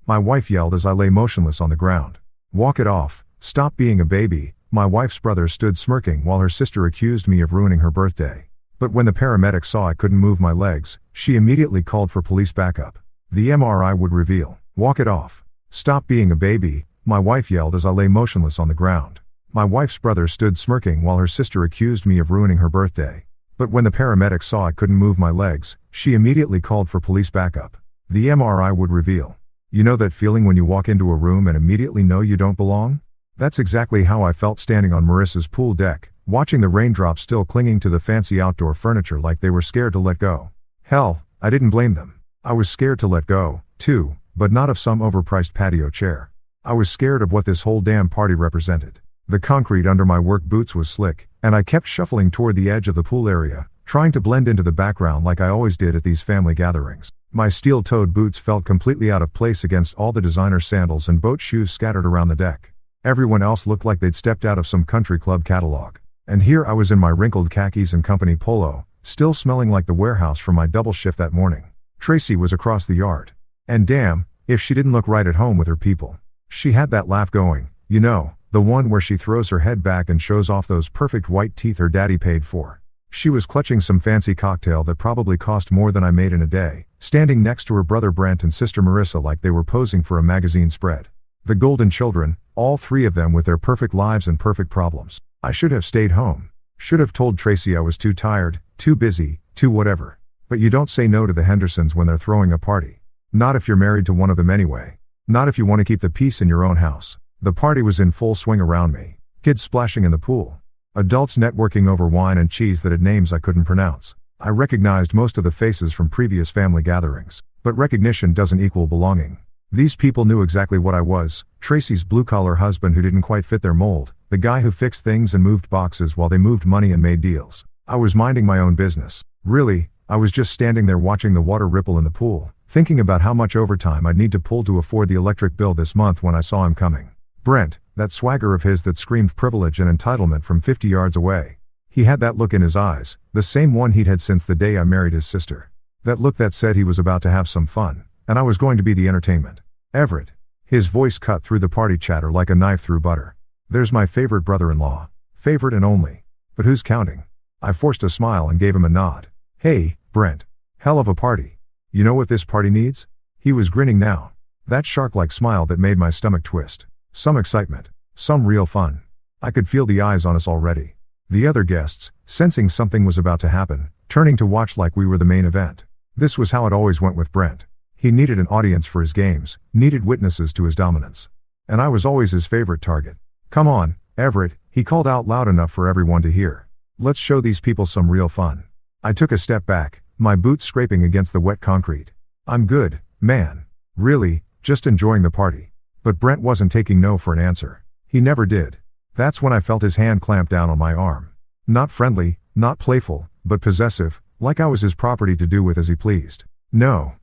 my wife yelled as I lay motionless on the ground. Walk it off, stop being a baby, my wife's brother stood smirking while her sister accused me of ruining her birthday. But when the paramedic saw I couldn't move my legs, she immediately called for police backup. The MRI would reveal. Walk it off. Stop being a baby, my wife yelled as I lay motionless on the ground. My wife's brother stood smirking while her sister accused me of ruining her birthday. But when the paramedic saw I couldn't move my legs, she immediately called for police backup. The MRI would reveal. You know that feeling when you walk into a room and immediately know you don't belong? That's exactly how I felt standing on Marissa's pool deck, watching the raindrops still clinging to the fancy outdoor furniture like they were scared to let go. Hell, I didn't blame them. I was scared to let go, too, but not of some overpriced patio chair. I was scared of what this whole damn party represented. The concrete under my work boots was slick, and I kept shuffling toward the edge of the pool area, trying to blend into the background like I always did at these family gatherings. My steel-toed boots felt completely out of place against all the designer sandals and boat shoes scattered around the deck. Everyone else looked like they'd stepped out of some country club catalog. And here I was in my wrinkled khakis and company polo, still smelling like the warehouse from my double shift that morning. Tracy was across the yard. And damn, if she didn't look right at home with her people. She had that laugh going, you know, the one where she throws her head back and shows off those perfect white teeth her daddy paid for. She was clutching some fancy cocktail that probably cost more than I made in a day, standing next to her brother Brent and sister Marissa like they were posing for a magazine spread. The golden children, all three of them with their perfect lives and perfect problems. I should have stayed home. Should have told Tracy I was too tired, too busy, too whatever. But you don't say no to the Hendersons when they're throwing a party. Not if you're married to one of them anyway. Not if you want to keep the peace in your own house. The party was in full swing around me. Kids splashing in the pool. Adults networking over wine and cheese that had names I couldn't pronounce. I recognized most of the faces from previous family gatherings. But recognition doesn't equal belonging. These people knew exactly what I was, Tracy's blue-collar husband who didn't quite fit their mold, the guy who fixed things and moved boxes while they moved money and made deals. I was minding my own business. Really, I was just standing there watching the water ripple in the pool, thinking about how much overtime I'd need to pull to afford the electric bill this month when I saw him coming. Brent, that swagger of his that screamed privilege and entitlement from 50 yards away. He had that look in his eyes, the same one he'd had since the day I married his sister. That look that said he was about to have some fun, and I was going to be the entertainment. Everett. His voice cut through the party chatter like a knife through butter. There's my favorite brother-in-law. Favorite and only. But who's counting? I forced a smile and gave him a nod. Hey, Brent. Hell of a party. You know what this party needs? He was grinning now. That shark-like smile that made my stomach twist. Some excitement. Some real fun. I could feel the eyes on us already. The other guests, sensing something was about to happen, turning to watch like we were the main event. This was how it always went with Brent. He needed an audience for his games, needed witnesses to his dominance. And I was always his favorite target. Come on, Everett, he called out loud enough for everyone to hear. Let's show these people some real fun. I took a step back, my boots scraping against the wet concrete. I'm good, man. Really, just enjoying the party. But Brent wasn't taking no for an answer. He never did. That's when I felt his hand clamp down on my arm. Not friendly, not playful, but possessive, like I was his property to do with as he pleased. No,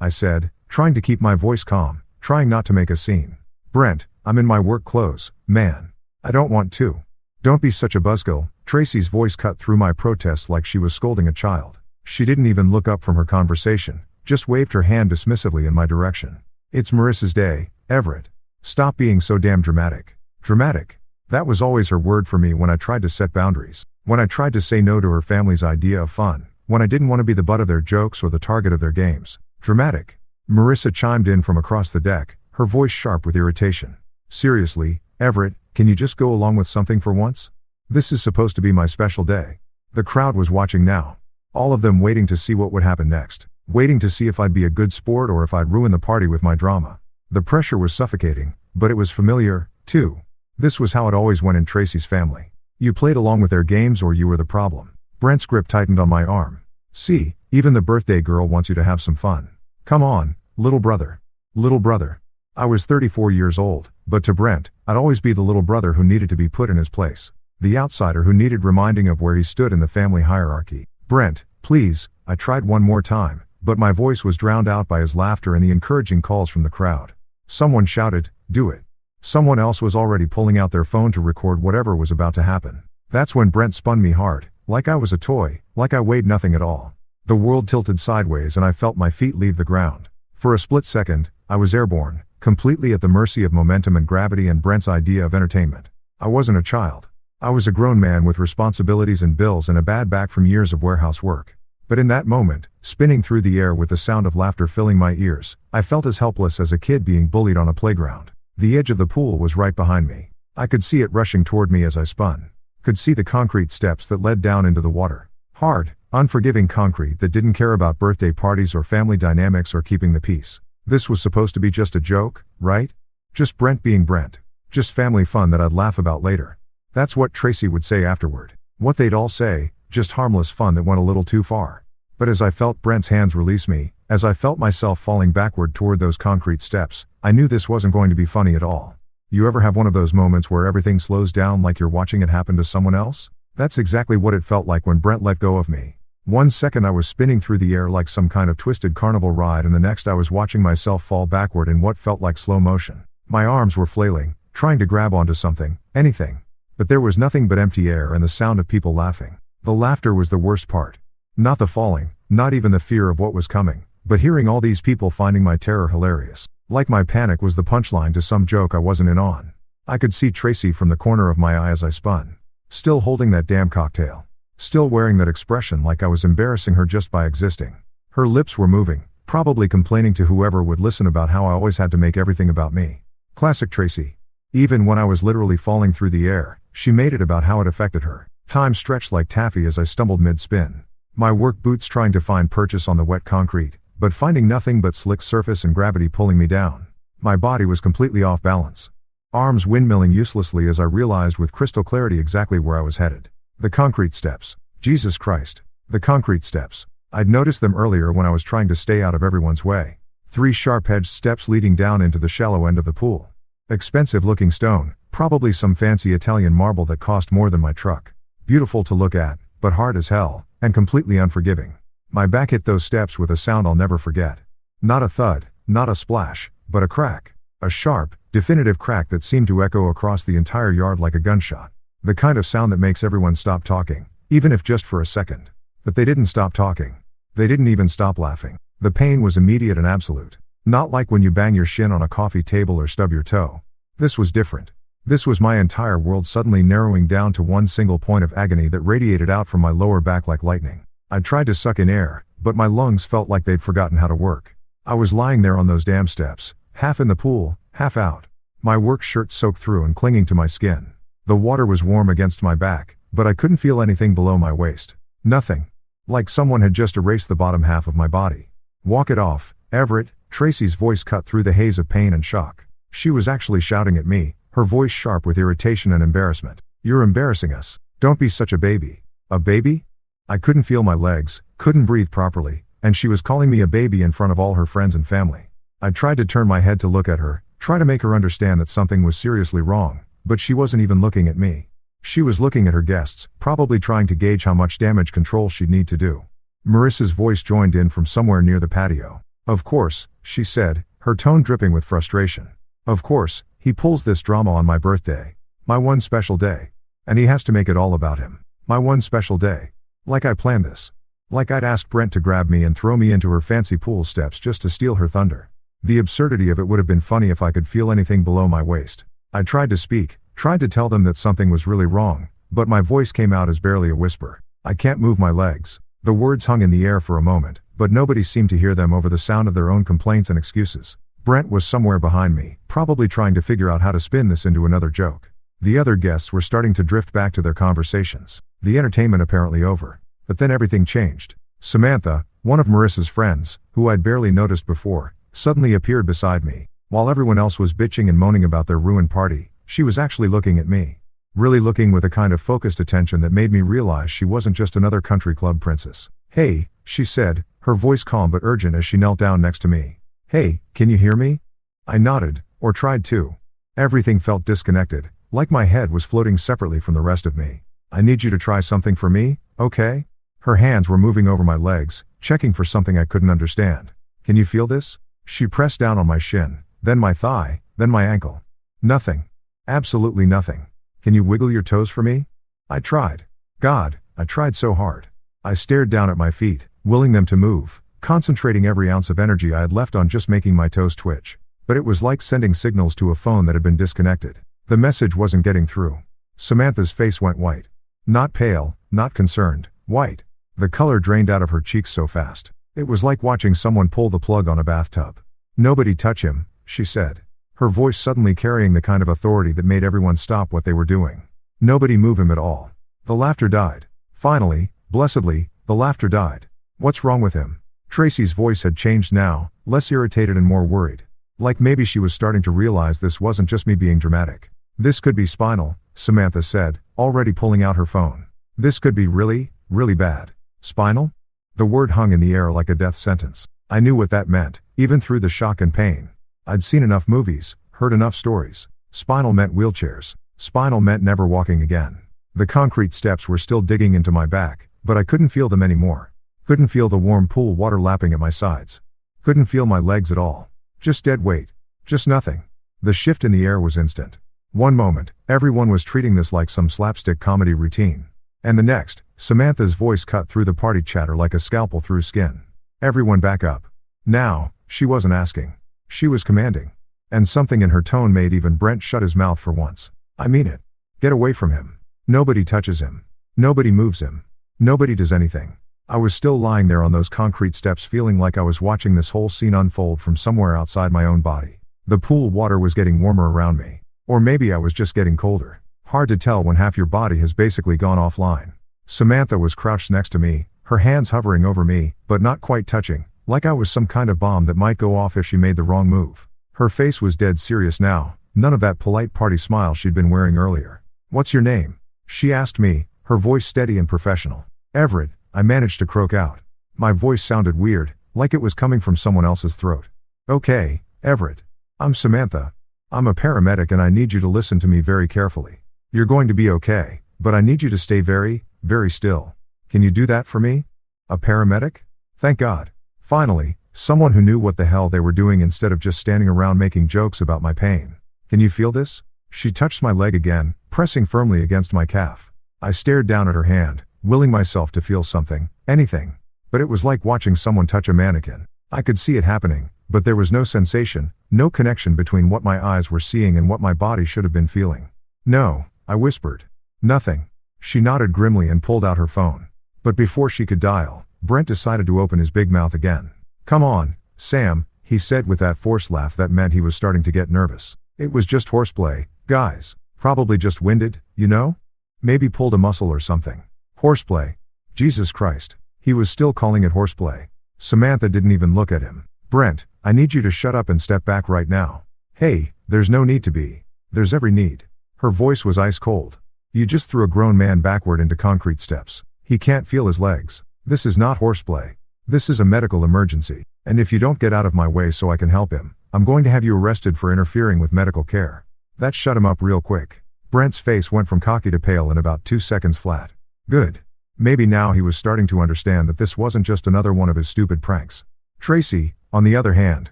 I said, trying to keep my voice calm, trying not to make a scene. Brent, I'm in my work clothes, man. I don't want to. Don't be such a buzzkill. Tracy's voice cut through my protests like she was scolding a child. She didn't even look up from her conversation, just waved her hand dismissively in my direction. It's Marissa's day, Everett. Stop being so damn dramatic. Dramatic. That was always her word for me when I tried to set boundaries, when I tried to say no to her family's idea of fun, when I didn't want to be the butt of their jokes or the target of their games. Dramatic. Marissa chimed in from across the deck, her voice sharp with irritation. Seriously, Everett, can you just go along with something for once? This is supposed to be my special day. The crowd was watching now. All of them waiting to see what would happen next. Waiting to see if I'd be a good sport or if I'd ruin the party with my drama. The pressure was suffocating, but it was familiar, too. This was how it always went in Tracy's family. You played along with their games or you were the problem. Brent's grip tightened on my arm. See, even the birthday girl wants you to have some fun. Come on, little brother. Little brother. I was 34 years old, but to Brent, I'd always be the little brother who needed to be put in his place. The outsider who needed reminding of where he stood in the family hierarchy. Brent, please, I tried one more time, but my voice was drowned out by his laughter and the encouraging calls from the crowd. Someone shouted, do it. Someone else was already pulling out their phone to record whatever was about to happen. That's when Brent spun me hard, like I was a toy, like I weighed nothing at all. The world tilted sideways and I felt my feet leave the ground. For a split second, I was airborne, completely at the mercy of momentum and gravity and Brent's idea of entertainment. I wasn't a child. I was a grown man with responsibilities and bills and a bad back from years of warehouse work. But in that moment, spinning through the air with the sound of laughter filling my ears, I felt as helpless as a kid being bullied on a playground. The edge of the pool was right behind me. I could see it rushing toward me as I spun. Could see the concrete steps that led down into the water. Hard, unforgiving concrete that didn't care about birthday parties or family dynamics or keeping the peace. This was supposed to be just a joke, right? Just Brent being Brent. Just family fun that I'd laugh about later. That's what Tracy would say afterward. What they'd all say, just harmless fun that went a little too far. But as I felt Brent's hands release me, as I felt myself falling backward toward those concrete steps, I knew this wasn't going to be funny at all. You ever have one of those moments where everything slows down like you're watching it happen to someone else? That's exactly what it felt like when Brent let go of me. 1 second I was spinning through the air like some kind of twisted carnival ride, and the next I was watching myself fall backward in what felt like slow motion. My arms were flailing, trying to grab onto something, anything. But there was nothing but empty air and the sound of people laughing. The laughter was the worst part. Not the falling, not even the fear of what was coming, but hearing all these people finding my terror hilarious. Like my panic was the punchline to some joke I wasn't in on. I could see Tracy from the corner of my eye as I spun. Still holding that damn cocktail. Still wearing that expression like I was embarrassing her just by existing. Her lips were moving, probably complaining to whoever would listen about how I always had to make everything about me. Classic Tracy. Even when I was literally falling through the air, she made it about how it affected her. Time stretched like taffy as I stumbled mid-spin. My work boots trying to find purchase on the wet concrete, but finding nothing but slick surface and gravity pulling me down. My body was completely off balance. Arms windmilling uselessly as I realized with crystal clarity exactly where I was headed. The concrete steps. Jesus Christ. The concrete steps. I'd noticed them earlier when I was trying to stay out of everyone's way. 3 sharp-edged steps leading down into the shallow end of the pool. Expensive-looking stone, probably some fancy Italian marble that cost more than my truck. Beautiful to look at, but hard as hell, and completely unforgiving. My back hit those steps with a sound I'll never forget. Not a thud, not a splash, but a crack. A sharp, definitive crack that seemed to echo across the entire yard like a gunshot. The kind of sound that makes everyone stop talking, even if just for a second. But they didn't stop talking. They didn't even stop laughing. The pain was immediate and absolute. Not like when you bang your shin on a coffee table or stub your toe. This was different. This was my entire world suddenly narrowing down to one single point of agony that radiated out from my lower back like lightning. I tried to suck in air, but my lungs felt like they'd forgotten how to work. I was lying there on those damn steps, half in the pool, half out. My work shirt soaked through and clinging to my skin. The water was warm against my back, but I couldn't feel anything below my waist. Nothing. Like someone had just erased the bottom half of my body. Walk it off, Everett, Tracy's voice cut through the haze of pain and shock. She was actually shouting at me, her voice sharp with irritation and embarrassment. You're embarrassing us. Don't be such a baby. A baby? I couldn't feel my legs, couldn't breathe properly, and she was calling me a baby in front of all her friends and family. I tried to turn my head to look at her, try to make her understand that something was seriously wrong, but she wasn't even looking at me. She was looking at her guests, probably trying to gauge how much damage control she'd need to do. Marissa's voice joined in from somewhere near the patio. Of course, she said, her tone dripping with frustration. Of course, he pulls this drama on my birthday. My one special day. And he has to make it all about him. My one special day. Like I planned this. Like I'd asked Brent to grab me and throw me into her fancy pool steps just to steal her thunder. The absurdity of it would have been funny if I could feel anything below my waist. I tried to speak, tried to tell them that something was really wrong, but my voice came out as barely a whisper. I can't move my legs. The words hung in the air for a moment, but nobody seemed to hear them over the sound of their own complaints and excuses. Brent was somewhere behind me, probably trying to figure out how to spin this into another joke. The other guests were starting to drift back to their conversations. The entertainment apparently over. But then everything changed. Samantha, one of Marissa's friends, who I'd barely noticed before, suddenly appeared beside me. While everyone else was bitching and moaning about their ruined party, she was actually looking at me. Really looking with a kind of focused attention that made me realize she wasn't just another country club princess. Hey, she said, her voice calm but urgent as she knelt down next to me. Hey, can you hear me? I nodded, or tried to. Everything felt disconnected, like my head was floating separately from the rest of me. I need you to try something for me, okay? Her hands were moving over my legs, checking for something I couldn't understand. Can you feel this? She pressed down on my shin, then my thigh, then my ankle. Nothing. Absolutely nothing. Can you wiggle your toes for me? I tried. God, I tried so hard. I stared down at my feet, willing them to move, concentrating every ounce of energy I had left on just making my toes twitch. But it was like sending signals to a phone that had been disconnected. The message wasn't getting through. Samantha's face went white. Not pale, not concerned, white. The color drained out of her cheeks so fast. It was like watching someone pull the plug on a bathtub. "Nobody touch him," she said. Her voice suddenly carrying the kind of authority that made everyone stop what they were doing. "Nobody move him at all." The laughter died. Finally, blessedly, the laughter died. "What's wrong with him?" Tracy's voice had changed now, less irritated and more worried. Like maybe she was starting to realize this wasn't just me being dramatic. "This could be spinal," Samantha said, already pulling out her phone. "This could be really, really bad." Spinal? The word hung in the air like a death sentence. I knew what that meant, even through the shock and pain. I'd seen enough movies, heard enough stories. Spinal meant wheelchairs. Spinal meant never walking again. The concrete steps were still digging into my back, but I couldn't feel them anymore. Couldn't feel the warm pool water lapping at my sides. Couldn't feel my legs at all. Just dead weight. Just nothing. The shift in the air was instant. One moment, everyone was treating this like some slapstick comedy routine. And the next, Samantha's voice cut through the party chatter like a scalpel through skin. "Everyone back up." Now, she wasn't asking. She was commanding. And something in her tone made even Brent shut his mouth for once. "I mean it. Get away from him. Nobody touches him. Nobody moves him. Nobody does anything." I was still lying there on those concrete steps feeling like I was watching this whole scene unfold from somewhere outside my own body. The pool water was getting warmer around me. Or maybe I was just getting colder. Hard to tell when half your body has basically gone offline. Samantha was crouched next to me, her hands hovering over me, but not quite touching, like I was some kind of bomb that might go off if she made the wrong move. Her face was dead serious now, none of that polite party smile she'd been wearing earlier. "What's your name?" she asked me, her voice steady and professional. "Everett," I managed to croak out. My voice sounded weird, like it was coming from someone else's throat. "Okay, Everett. I'm Samantha. I'm a paramedic and I need you to listen to me very carefully. You're going to be okay, but I need you to stay very, very still. Can you do that for me?" A paramedic? Thank God. Finally, someone who knew what the hell they were doing instead of just standing around making jokes about my pain. "Can you feel this?" She touched my leg again, pressing firmly against my calf. I stared down at her hand, willing myself to feel something, anything. But it was like watching someone touch a mannequin. I could see it happening, but there was no sensation, no connection between what my eyes were seeing and what my body should have been feeling. "No," I whispered. "Nothing." She nodded grimly and pulled out her phone. But before she could dial, Brent decided to open his big mouth again. "Come on, Sam," he said with that forced laugh that meant he was starting to get nervous. "It was just horseplay, guys. Probably just winded, you know? Maybe pulled a muscle or something." Horseplay. Jesus Christ. He was still calling it horseplay. Samantha didn't even look at him. "Brent, I need you to shut up and step back right now." "Hey, there's no need to be. There's every need." Her voice was ice cold. "You just threw a grown man backward into concrete steps. He can't feel his legs. This is not horseplay. This is a medical emergency. And if you don't get out of my way so I can help him, I'm going to have you arrested for interfering with medical care." That shut him up real quick. Brent's face went from cocky to pale in about 2 seconds flat. Good. Maybe now he was starting to understand that this wasn't just another one of his stupid pranks. Tracy, on the other hand,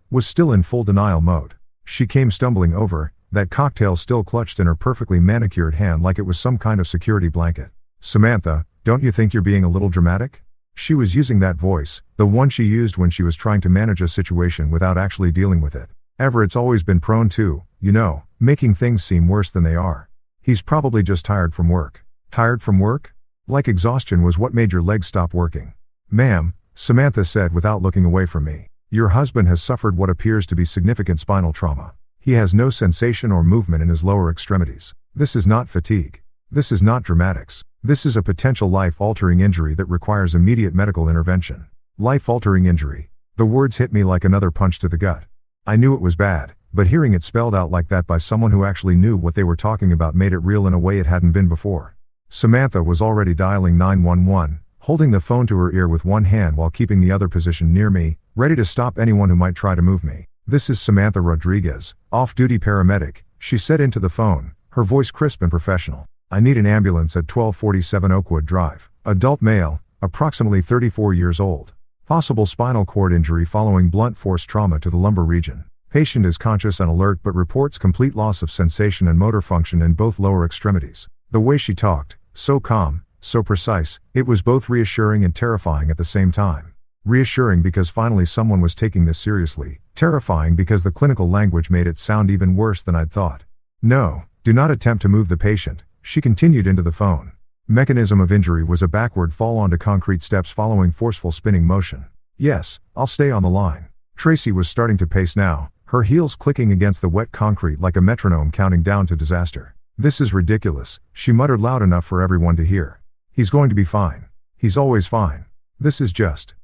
was still in full denial mode. She came stumbling over, that cocktail still clutched in her perfectly manicured hand like it was some kind of security blanket. "Samantha, don't you think you're being a little dramatic?" She was using that voice, the one she used when she was trying to manage a situation without actually dealing with it. Everett's always been prone to, making things seem worse than they are. He's probably just tired from work. Tired from work? Like exhaustion was what made your legs stop working. "Ma'am," Samantha said without looking away from me, "your husband has suffered what appears to be significant spinal trauma. He has no sensation or movement in his lower extremities. This is not fatigue. This is not dramatics. This is a potential life-altering injury that requires immediate medical intervention." Life-altering injury. The words hit me like another punch to the gut. I knew it was bad, but hearing it spelled out like that by someone who actually knew what they were talking about made it real in a way it hadn't been before. Samantha was already dialing 911, holding the phone to her ear with one hand while keeping the other positioned near me, ready to stop anyone who might try to move me. "This is Samantha Rodriguez, off-duty paramedic," she said into the phone, her voice crisp and professional. "I need an ambulance at 1247 Oakwood Drive. Adult male, approximately 34 years old. Possible spinal cord injury following blunt force trauma to the lumbar region. Patient is conscious and alert but reports complete loss of sensation and motor function in both lower extremities." The way she talked, so calm, so precise, it was both reassuring and terrifying at the same time. Reassuring because finally someone was taking this seriously. Terrifying because the clinical language made it sound even worse than I'd thought. No, do not attempt to move the patient, she continued into the phone. Mechanism of injury was a backward fall onto concrete steps following forceful spinning motion. Yes, I'll stay on the line. Tracy was starting to pace now, her heels clicking against the wet concrete like a metronome counting down to disaster. This is ridiculous, she muttered loud enough for everyone to hear. He's going to be fine. He's always fine. This is just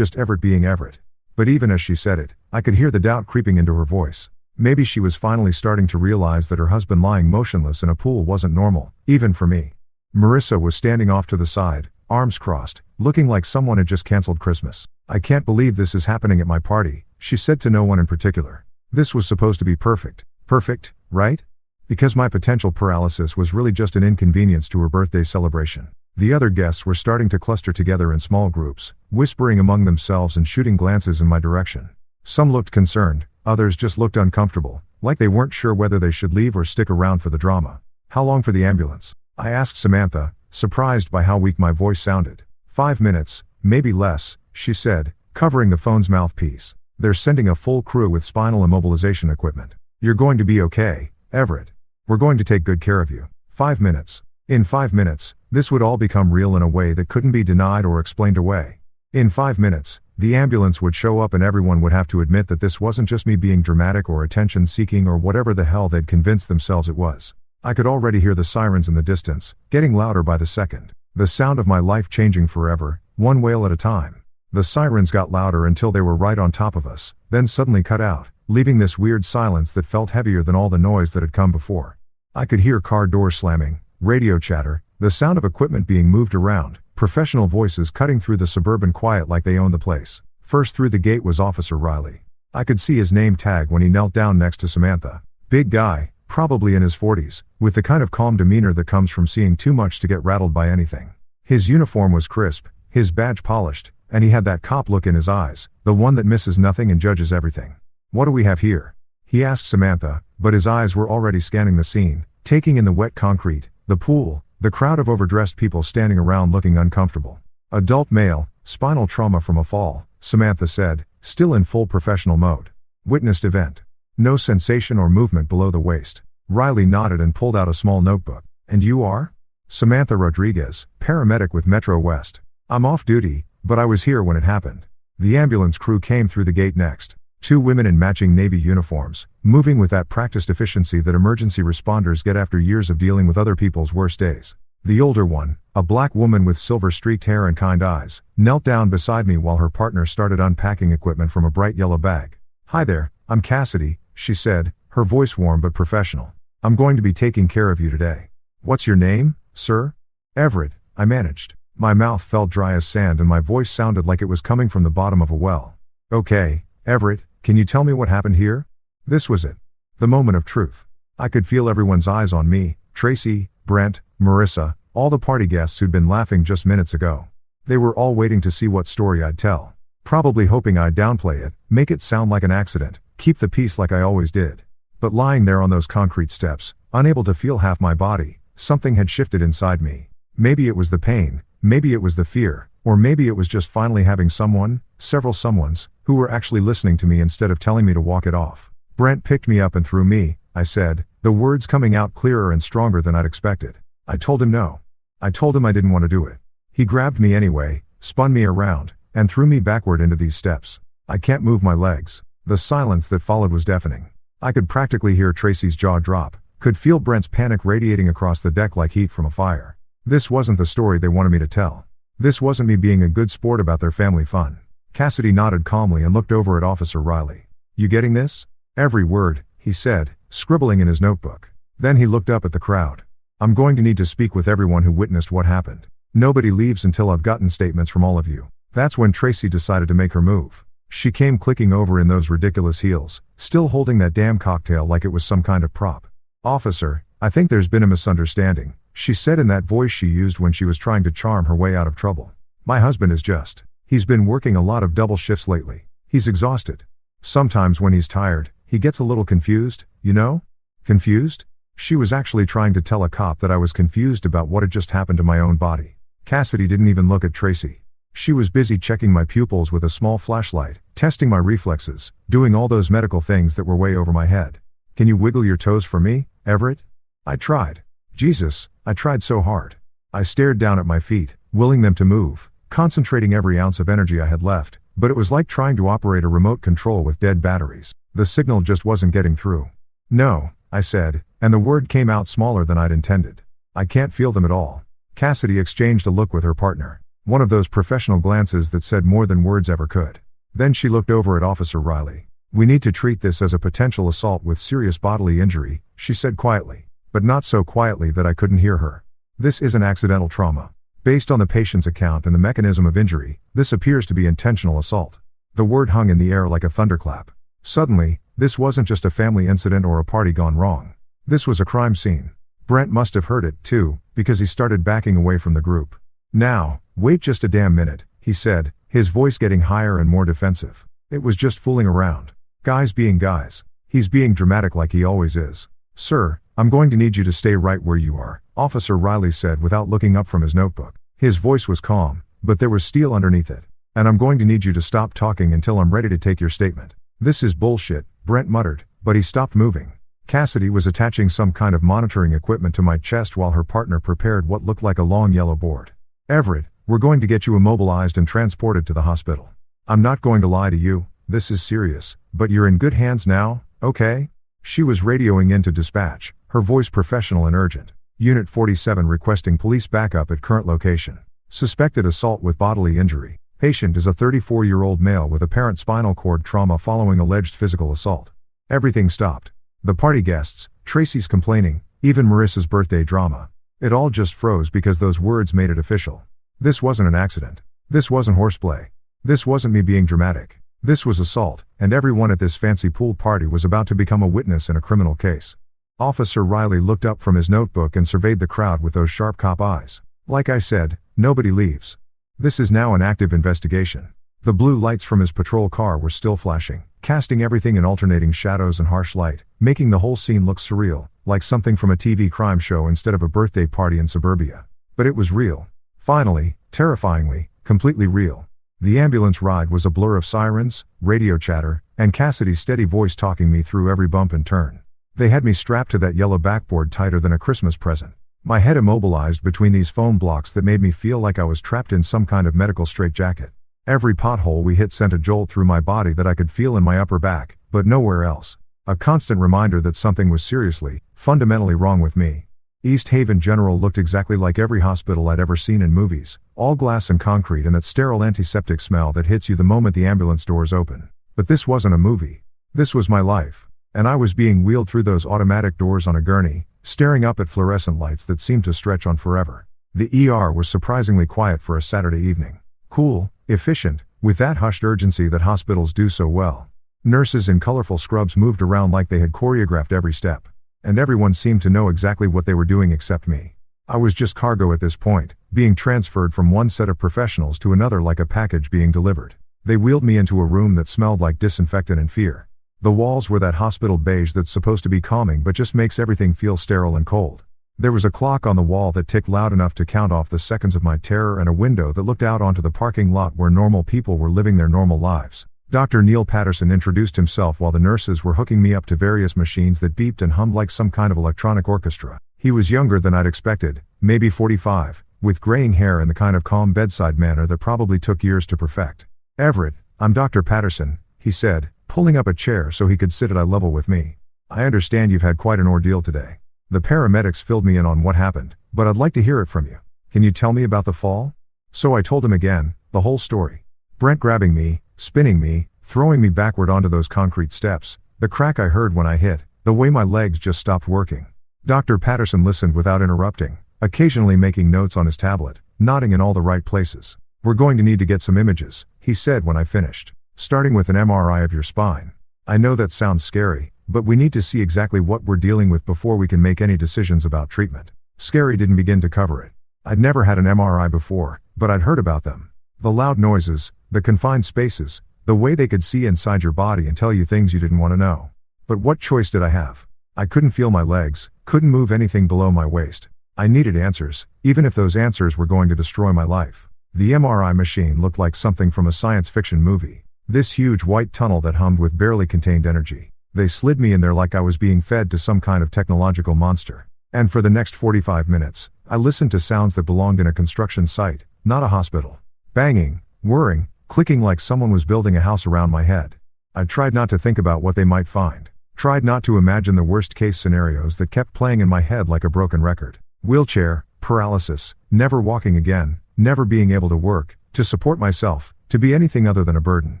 Everett being Everett. But even as she said it, I could hear the doubt creeping into her voice. Maybe she was finally starting to realize that her husband lying motionless in a pool wasn't normal, even for me. Marissa was standing off to the side, arms crossed, looking like someone had just canceled Christmas. I can't believe this is happening at my party, she said to no one in particular. This was supposed to be perfect. Perfect, right? Because my potential paralysis was really just an inconvenience to her birthday celebration. The other guests were starting to cluster together in small groups, whispering among themselves and shooting glances in my direction. Some looked concerned, others just looked uncomfortable, like they weren't sure whether they should leave or stick around for the drama. How long for the ambulance? I asked Samantha, surprised by how weak my voice sounded. 5 minutes, maybe less, she said, covering the phone's mouthpiece. They're sending a full crew with spinal immobilization equipment. You're going to be okay, Everett. We're going to take good care of you. 5 minutes. In 5 minutes, this would all become real in a way that couldn't be denied or explained away. In 5 minutes, the ambulance would show up and everyone would have to admit that this wasn't just me being dramatic or attention-seeking or whatever the hell they'd convinced themselves it was. I could already hear the sirens in the distance, getting louder by the second. The sound of my life changing forever, one wail at a time. The sirens got louder until they were right on top of us, then suddenly cut out, leaving this weird silence that felt heavier than all the noise that had come before. I could hear car doors slamming, radio chatter, the sound of equipment being moved around, professional voices cutting through the suburban quiet like they owned the place. First through the gate was Officer Riley. I could see his name tag when he knelt down next to Samantha. Big guy, probably in his 40s, with the kind of calm demeanor that comes from seeing too much to get rattled by anything. His uniform was crisp, his badge polished, and he had that cop look in his eyes, the one that misses nothing and judges everything. What do we have here? He asked Samantha, but his eyes were already scanning the scene, taking in the wet concrete, the pool, the crowd of overdressed people standing around looking uncomfortable. Adult male, spinal trauma from a fall, Samantha said, still in full professional mode. Witnessed event. No sensation or movement below the waist. Riley nodded and pulled out a small notebook. And you are? Samantha Rodriguez, paramedic with Metro West. I'm off duty, but I was here when it happened. The ambulance crew came through the gate next. 2 women in matching Navy uniforms, moving with that practiced efficiency that emergency responders get after years of dealing with other people's worst days. The older one, a black woman with silver-streaked hair and kind eyes, knelt down beside me while her partner started unpacking equipment from a bright yellow bag. Hi there, I'm Cassidy, she said, her voice warm but professional. I'm going to be taking care of you today. What's your name, sir? Everett, I managed. My mouth felt dry as sand and my voice sounded like it was coming from the bottom of a well. Okay, Everett, can you tell me what happened here? This was it. The moment of truth. I could feel everyone's eyes on me, Tracy, Brent, Marissa, all the party guests who'd been laughing just minutes ago. They were all waiting to see what story I'd tell. Probably hoping I'd downplay it, make it sound like an accident, keep the peace like I always did. But lying there on those concrete steps, unable to feel half my body, something had shifted inside me. Maybe it was the pain, maybe it was the fear, or maybe it was just finally having someone, several someones, who were actually listening to me instead of telling me to walk it off. Brent picked me up and threw me, I said, the words coming out clearer and stronger than I'd expected. I told him no. I told him I didn't want to do it. He grabbed me anyway, spun me around, and threw me backward into these steps. I can't move my legs. The silence that followed was deafening. I could practically hear Tracy's jaw drop, could feel Brent's panic radiating across the deck like heat from a fire. This wasn't the story they wanted me to tell. This wasn't me being a good sport about their family fun. Cassidy nodded calmly and looked over at Officer Riley. You getting this? Every word, he said, scribbling in his notebook. Then he looked up at the crowd. I'm going to need to speak with everyone who witnessed what happened. Nobody leaves until I've gotten statements from all of you. That's when Tracy decided to make her move. She came clicking over in those ridiculous heels, still holding that damn cocktail like it was some kind of prop. Officer, I think there's been a misunderstanding, she said in that voice she used when she was trying to charm her way out of trouble. My husband is just. He's been working a lot of double shifts lately. He's exhausted. Sometimes when he's tired, he gets a little confused, you know? Confused? She was actually trying to tell a cop that I was confused about what had just happened to my own body. Cassidy didn't even look at Tracy. She was busy checking my pupils with a small flashlight, testing my reflexes, doing all those medical things that were way over my head. Can you wiggle your toes for me, Everett? I tried. Jesus, I tried so hard. I stared down at my feet, willing them to move, concentrating every ounce of energy I had left, but it was like trying to operate a remote control with dead batteries. The signal just wasn't getting through. No, I said, and the word came out smaller than I'd intended. I can't feel them at all. Cassidy exchanged a look with her partner. One of those professional glances that said more than words ever could. Then she looked over at Officer Riley. We need to treat this as a potential assault with serious bodily injury, she said quietly, but not so quietly that I couldn't hear her. This isn't accidental trauma. Based on the patient's account and the mechanism of injury, this appears to be intentional assault. The word hung in the air like a thunderclap. Suddenly, this wasn't just a family incident or a party gone wrong. This was a crime scene. Brent must have heard it, too, because he started backing away from the group. Now, wait just a damn minute, he said, his voice getting higher and more defensive. It was just fooling around. Guys being guys. He's being dramatic like he always is. Sir, I'm going to need you to stay right where you are, Officer Riley said without looking up from his notebook. His voice was calm, but there was steel underneath it. And I'm going to need you to stop talking until I'm ready to take your statement. This is bullshit, Brent muttered, but he stopped moving. Cassidy was attaching some kind of monitoring equipment to my chest while her partner prepared what looked like a long yellow board. Everett, we're going to get you immobilized and transported to the hospital. I'm not going to lie to you, this is serious, but you're in good hands now, okay? She was radioing into dispatch, her voice professional and urgent. Unit 47 requesting police backup at current location. Suspected assault with bodily injury. Patient is a 34-year-old male with apparent spinal cord trauma following alleged physical assault. Everything stopped. The party guests, Tracy's complaining, even Marissa's birthday drama. It all just froze because those words made it official. This wasn't an accident. This wasn't horseplay. This wasn't me being dramatic. This was assault, and everyone at this fancy pool party was about to become a witness in a criminal case. Officer Riley looked up from his notebook and surveyed the crowd with those sharp cop eyes. Like I said, nobody leaves. This is now an active investigation. The blue lights from his patrol car were still flashing, casting everything in alternating shadows and harsh light, making the whole scene look surreal, like something from a TV crime show instead of a birthday party in suburbia. But it was real. Finally, terrifyingly, completely real. The ambulance ride was a blur of sirens, radio chatter, and Cassidy's steady voice talking me through every bump and turn. They had me strapped to that yellow backboard tighter than a Christmas present. My head immobilized between these foam blocks that made me feel like I was trapped in some kind of medical straitjacket. Every pothole we hit sent a jolt through my body that I could feel in my upper back, but nowhere else. A constant reminder that something was seriously, fundamentally wrong with me. East Haven General looked exactly like every hospital I'd ever seen in movies, all glass and concrete and that sterile antiseptic smell that hits you the moment the ambulance doors open. But this wasn't a movie. This was my life. And I was being wheeled through those automatic doors on a gurney, staring up at fluorescent lights that seemed to stretch on forever. The ER was surprisingly quiet for a Saturday evening. Cool, efficient, with that hushed urgency that hospitals do so well. Nurses in colorful scrubs moved around like they had choreographed every step. And everyone seemed to know exactly what they were doing except me. I was just cargo at this point, being transferred from one set of professionals to another like a package being delivered. They wheeled me into a room that smelled like disinfectant and fear. The walls were that hospital beige that's supposed to be calming but just makes everything feel sterile and cold. There was a clock on the wall that ticked loud enough to count off the seconds of my terror and a window that looked out onto the parking lot where normal people were living their normal lives. Dr. Neil Patterson introduced himself while the nurses were hooking me up to various machines that beeped and hummed like some kind of electronic orchestra. He was younger than I'd expected, maybe 45, with graying hair and the kind of calm bedside manner that probably took years to perfect. Everett, I'm Dr. Patterson, he said, pulling up a chair so he could sit at eye level with me. I understand you've had quite an ordeal today. The paramedics filled me in on what happened, but I'd like to hear it from you. Can you tell me about the fall? So I told him again, the whole story. Brent grabbing me, spinning me, throwing me backward onto those concrete steps, the crack I heard when I hit, the way my legs just stopped working. Dr. Patterson listened without interrupting, occasionally making notes on his tablet, nodding in all the right places. We're going to need to get some images, he said when I finished. Starting with an MRI of your spine. I know that sounds scary, but we need to see exactly what we're dealing with before we can make any decisions about treatment. Scary didn't begin to cover it. I'd never had an MRI before, but I'd heard about them. The loud noises, the confined spaces, the way they could see inside your body and tell you things you didn't want to know. But what choice did I have? I couldn't feel my legs, couldn't move anything below my waist. I needed answers, even if those answers were going to destroy my life. The MRI machine looked like something from a science fiction movie. This huge white tunnel that hummed with barely contained energy. They slid me in there like I was being fed to some kind of technological monster. And for the next 45 minutes, I listened to sounds that belonged in a construction site, not a hospital. Banging, whirring, clicking like someone was building a house around my head. I tried not to think about what they might find. Tried not to imagine the worst-case scenarios that kept playing in my head like a broken record. Wheelchair, paralysis, never walking again, never being able to work, to support myself, to be anything other than a burden.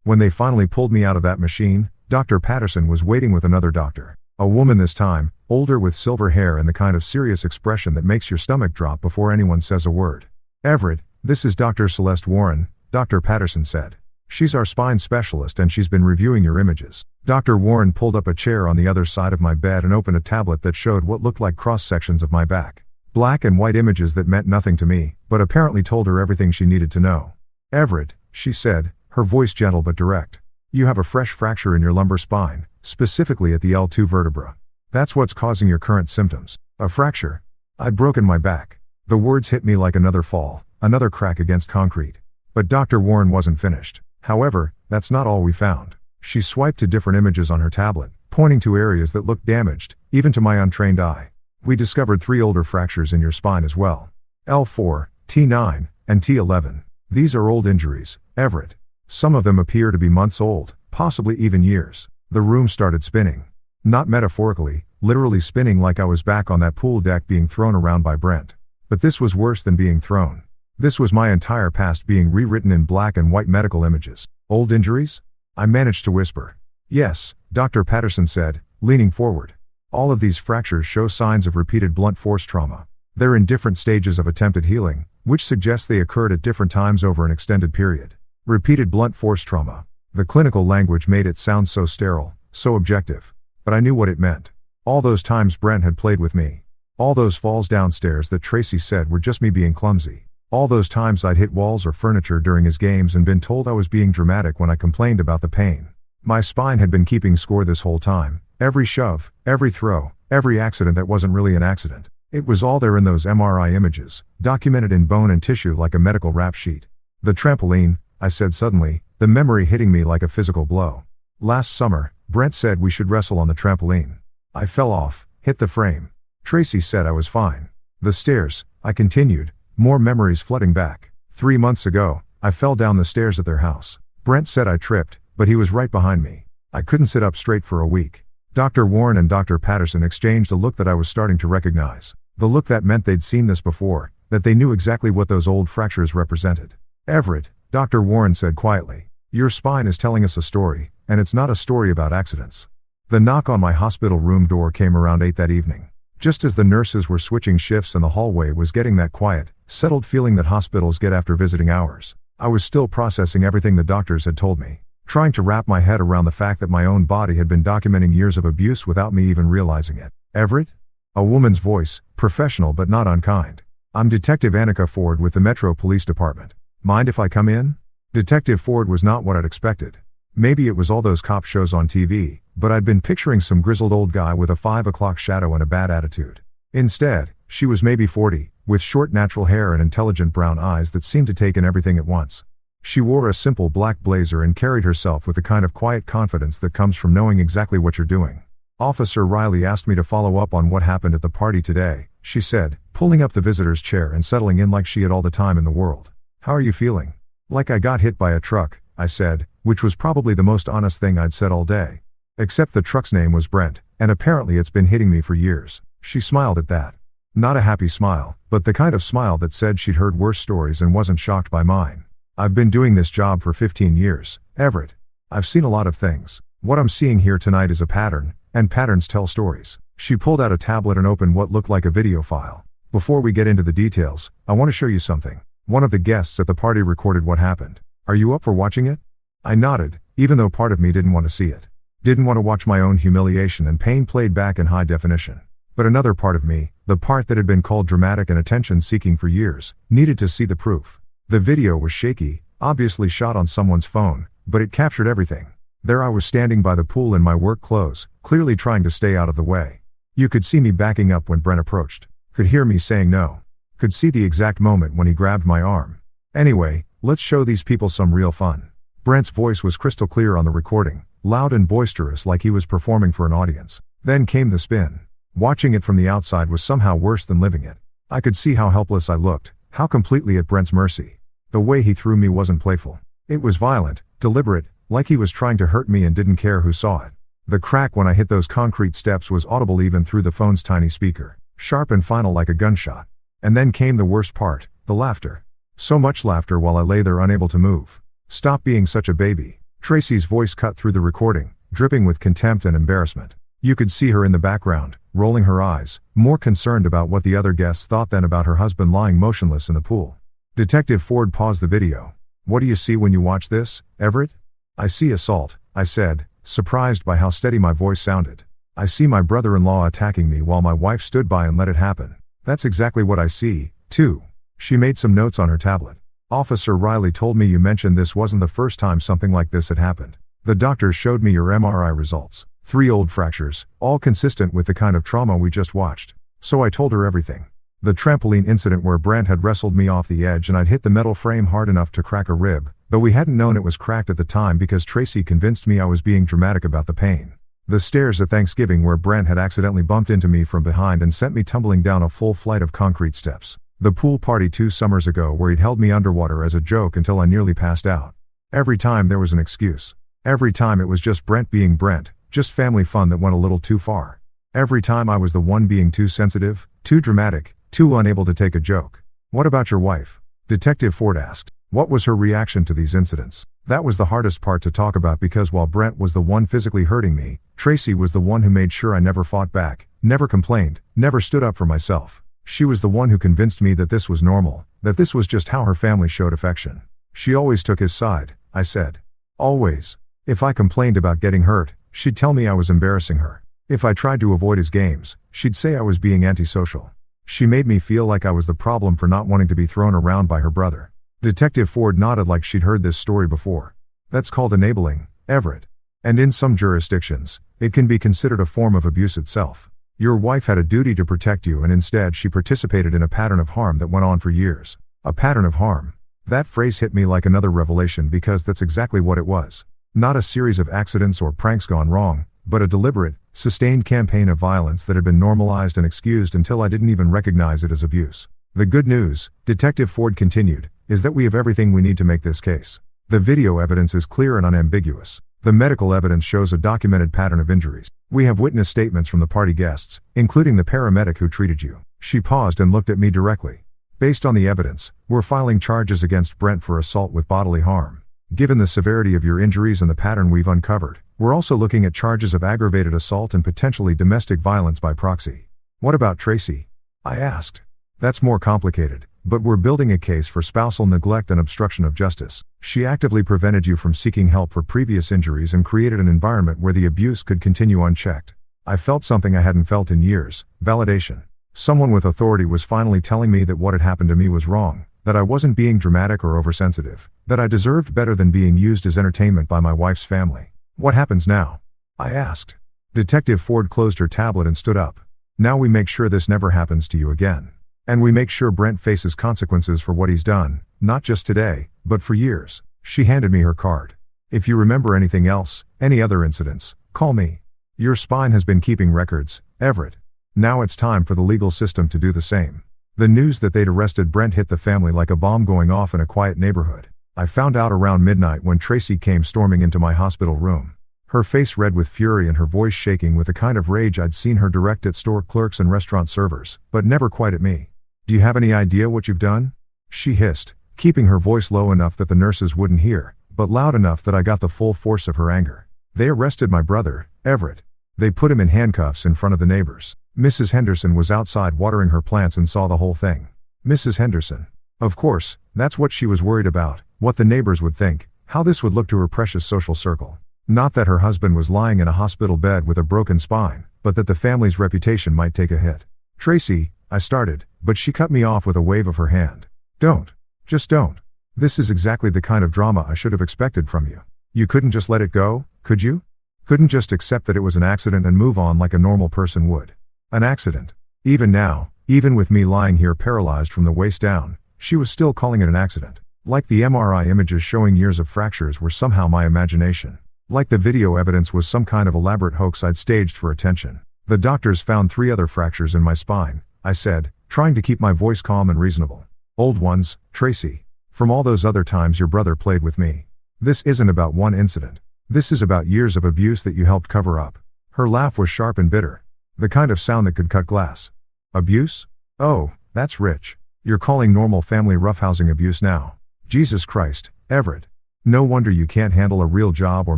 When they finally pulled me out of that machine, Dr. Patterson was waiting with another doctor. A woman this time, older with silver hair and the kind of serious expression that makes your stomach drop before anyone says a word. "Everett, this is Dr. Celeste Warren," Dr. Patterson said. "She's our spine specialist and she's been reviewing your images." Dr. Warren pulled up a chair on the other side of my bed and opened a tablet that showed what looked like cross-sections of my back. Black and white images that meant nothing to me, but apparently told her everything she needed to know. "Everett," she said, her voice gentle but direct. "You have a fresh fracture in your lumbar spine, specifically at the L2 vertebra. That's what's causing your current symptoms." A fracture? I'd broken my back. The words hit me like another fall, another crack against concrete. But Dr. Warren wasn't finished. "However, that's not all we found." She swiped to different images on her tablet, pointing to areas that looked damaged, even to my untrained eye. "We discovered 3 older fractures in your spine as well. L4, T9, and T11. These are old injuries, Everett. Some of them appear to be months old, possibly even years." The room started spinning. Not metaphorically, literally spinning like I was back on that pool deck being thrown around by Brent. But this was worse than being thrown. This was my entire past being rewritten in black and white medical images. "Old injuries?" I managed to whisper. "Yes," Dr. Patterson said, leaning forward. "All of these fractures show signs of repeated blunt force trauma. They're in different stages of attempted healing, which suggests they occurred at different times over an extended period." Repeated blunt force trauma. The clinical language made it sound so sterile, so objective. But I knew what it meant. All those times Brent had played with me. All those falls downstairs that Tracy said were just me being clumsy. All those times I'd hit walls or furniture during his games and been told I was being dramatic when I complained about the pain. My spine had been keeping score this whole time. Every shove, every throw, every accident that wasn't really an accident. It was all there in those MRI images, documented in bone and tissue like a medical rap sheet. "The trampoline," I said suddenly, the memory hitting me like a physical blow. "Last summer, Brent said we should wrestle on the trampoline. I fell off, hit the frame. Tracy said I was fine. The stairs," I continued, more memories flooding back. 3 months ago, I fell down the stairs at their house. Brent said I tripped, but he was right behind me. I couldn't sit up straight for a week." Dr. Warren and Dr. Patterson exchanged a look that I was starting to recognize. The look that meant they'd seen this before, that they knew exactly what those old fractures represented. "Everett," Dr. Warren said quietly, "your spine is telling us a story, and it's not a story about accidents." The knock on my hospital room door came around 8 that evening. Just as the nurses were switching shifts and the hallway was getting that quiet, settled feeling that hospitals get after visiting hours. I was still processing everything the doctors had told me, trying to wrap my head around the fact that my own body had been documenting years of abuse without me even realizing it. "Everett?" A woman's voice, professional but not unkind. "I'm Detective Annika Ford with the Metro Police Department. Mind if I come in?" Detective Ford was not what I'd expected. Maybe it was all those cop shows on TV, but I'd been picturing some grizzled old guy with a 5 o'clock shadow and a bad attitude. Instead, she was maybe 40, with short natural hair and intelligent brown eyes that seemed to take in everything at once. She wore a simple black blazer and carried herself with the kind of quiet confidence that comes from knowing exactly what you're doing. "Officer Riley asked me to follow up on what happened at the party today," she said, pulling up the visitor's chair and settling in like she had all the time in the world. "How are you feeling?" "Like I got hit by a truck," I said, which was probably the most honest thing I'd said all day. Except the truck's name was Brent, and apparently it's been hitting me for years. She smiled at that. Not a happy smile, but the kind of smile that said she'd heard worse stories and wasn't shocked by mine. "I've been doing this job for 15 years, Everett. I've seen a lot of things. What I'm seeing here tonight is a pattern, and patterns tell stories." She pulled out a tablet and opened what looked like a video file. "Before we get into the details, I want to show you something. One of the guests at the party recorded what happened. Are you up for watching it?" I nodded, even though part of me didn't want to see it. Didn't want to watch my own humiliation and pain played back in high definition. But another part of me, the part that had been called dramatic and attention-seeking for years, needed to see the proof. The video was shaky, obviously shot on someone's phone, but it captured everything. There I was standing by the pool in my work clothes, clearly trying to stay out of the way. You could see me backing up when Brent approached. Could hear me saying no. Could see the exact moment when he grabbed my arm. Anyway, let's show these people some real fun. Brent's voice was crystal clear on the recording, loud and boisterous like he was performing for an audience. Then came the spin. Watching it from the outside was somehow worse than living it. I could see how helpless I looked, how completely at Brent's mercy. The way he threw me wasn't playful. It was violent, deliberate, like he was trying to hurt me and didn't care who saw it. The crack when I hit those concrete steps was audible even through the phone's tiny speaker, sharp and final like a gunshot. And then came the worst part, the laughter. So much laughter while I lay there unable to move. "Stop being such a baby." Tracy's voice cut through the recording, dripping with contempt and embarrassment. You could see her in the background, rolling her eyes, more concerned about what the other guests thought than about her husband lying motionless in the pool. Detective Ford paused the video. "What do you see when you watch this, Everett?" "I see assault," I said, surprised by how steady my voice sounded. "I see my brother-in-law attacking me while my wife stood by and let it happen. That's exactly what I see, too." She made some notes on her tablet. "Officer Riley told me you mentioned this wasn't the first time something like this had happened. The doctors showed me your MRI results. 3 old fractures, all consistent with the kind of trauma we just watched. So I told her everything. The trampoline incident where Brent had wrestled me off the edge and I'd hit the metal frame hard enough to crack a rib, though we hadn't known it was cracked at the time because Tracy convinced me I was being dramatic about the pain. The stairs at Thanksgiving where Brent had accidentally bumped into me from behind and sent me tumbling down a full flight of concrete steps. The pool party 2 summers ago where he'd held me underwater as a joke until I nearly passed out. Every time there was an excuse. Every time it was just Brent being Brent, just family fun that went a little too far. Every time I was the one being too sensitive, too dramatic, too unable to take a joke." "What about your wife?" Detective Ford asked. "What was her reaction to these incidents?" That was the hardest part to talk about because while Brent was the one physically hurting me, Tracy was the one who made sure I never fought back, never complained, never stood up for myself. She was the one who convinced me that this was normal, that this was just how her family showed affection. "She always took his side," I said. "Always. If I complained about getting hurt, she'd tell me I was embarrassing her. If I tried to avoid his games, she'd say I was being antisocial. She made me feel like I was the problem for not wanting to be thrown around by her brother." Detective Ford nodded like she'd heard this story before. "That's called enabling, Everett. And in some jurisdictions, it can be considered a form of abuse itself. Your wife had a duty to protect you and instead she participated in a pattern of harm that went on for years." A pattern of harm. That phrase hit me like another revelation because that's exactly what it was. Not a series of accidents or pranks gone wrong, but a deliberate, sustained campaign of violence that had been normalized and excused until I didn't even recognize it as abuse. "The good news," Detective Ford continued, "is that we have everything we need to make this case. The video evidence is clear and unambiguous. The medical evidence shows a documented pattern of injuries. We have witness statements from the party guests, including the paramedic who treated you." She paused and looked at me directly. "Based on the evidence, we're filing charges against Brent for assault with bodily harm. Given the severity of your injuries and the pattern we've uncovered, we're also looking at charges of aggravated assault and potentially domestic violence by proxy." "What about Tracy?" I asked. "That's more complicated, but we're building a case for spousal neglect and obstruction of justice. She actively prevented you from seeking help for previous injuries and created an environment where the abuse could continue unchecked." I felt something I hadn't felt in years: validation. Someone with authority was finally telling me that what had happened to me was wrong, that I wasn't being dramatic or oversensitive, that I deserved better than being used as entertainment by my wife's family. "What happens now?" I asked. Detective Ford closed her tablet and stood up. "Now we make sure this never happens to you again. And we make sure Brent faces consequences for what he's done, not just today, but for years." She handed me her card. "If you remember anything else, any other incidents, call me. Your spine has been keeping records, Everett. Now it's time for the legal system to do the same." The news that they'd arrested Brent hit the family like a bomb going off in a quiet neighborhood. I found out around midnight when Tracy came storming into my hospital room. Her face red with fury and her voice shaking with the kind of rage I'd seen her direct at store clerks and restaurant servers, but never quite at me. "Do you have any idea what you've done?" she hissed, keeping her voice low enough that the nurses wouldn't hear, but loud enough that I got the full force of her anger. "They arrested my brother, Everett. They put him in handcuffs in front of the neighbors." Mrs. Henderson was outside watering her plants and saw the whole thing. Mrs. Henderson. Of course, that's what she was worried about, what the neighbors would think, how this would look to her precious social circle. Not that her husband was lying in a hospital bed with a broken spine, but that the family's reputation might take a hit. "Tracy," I started, but she cut me off with a wave of her hand. "Don't. Just don't. This is exactly the kind of drama I should have expected from you. You couldn't just let it go, could you? Couldn't just accept that it was an accident and move on like a normal person would. An accident." Even now, even with me lying here paralyzed from the waist down, she was still calling it an accident. Like the MRI images showing years of fractures were somehow my imagination. Like the video evidence was some kind of elaborate hoax I'd staged for attention. The doctors found 3 other fractures in my spine, I said, trying to keep my voice calm and reasonable. Old ones, Tracy. From all those other times your brother played with me. This isn't about one incident. This is about years of abuse that you helped cover up. Her laugh was sharp and bitter. The kind of sound that could cut glass. Abuse? Oh, that's rich. You're calling normal family roughhousing abuse now. Jesus Christ, Everett. No wonder you can't handle a real job or